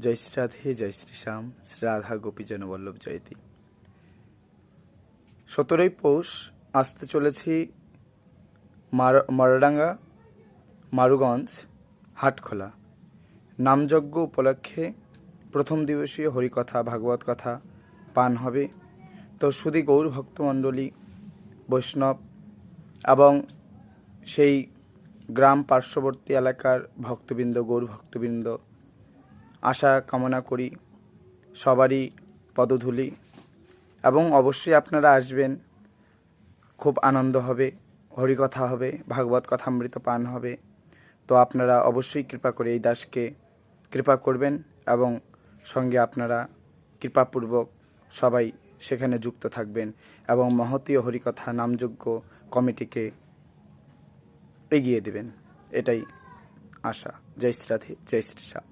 জয় শ্রী রাধে, জয় শ্রী শ্যাম, শ্রী রাধা গোপীজন বল্লভ জয়তী। 17ই পৌষ আসতে চলেছি মরাডাঙ্গা, মারুগঞ্জ, হাটখোলা নামযজ্ঞ উপলক্ষে প্রথম দিবসীয় হরিকথা, ভাগবত কথা পান হবে। তো শুধু গৌর ভক্তমণ্ডলী, বৈষ্ণব এবং সেই গ্রাম পার্শ্ববর্তী এলাকার ভক্তবৃন্দ, গৌর ভক্তবৃন্দ আশা কামনা করি সবারই পদধূলি, এবং অবশ্যই আপনারা আসবেন। খুব আনন্দ হবে, হরিকথা হবে, ভাগবত কথামৃত পান হবে। তো আপনারা অবশ্যই কৃপা করে এই দাসকে কৃপা করবেন এবং সঙ্গে আপনারা কৃপাপূর্বক সবাই সেখানে যুক্ত থাকবেন এবং মহতীয় হরিকথা নামযজ্ঞ কমিটিকে এগিয়ে দেবেন, এটাই আশা। জয় শ্রী রাধে, জয় শ্রী শ্যাম।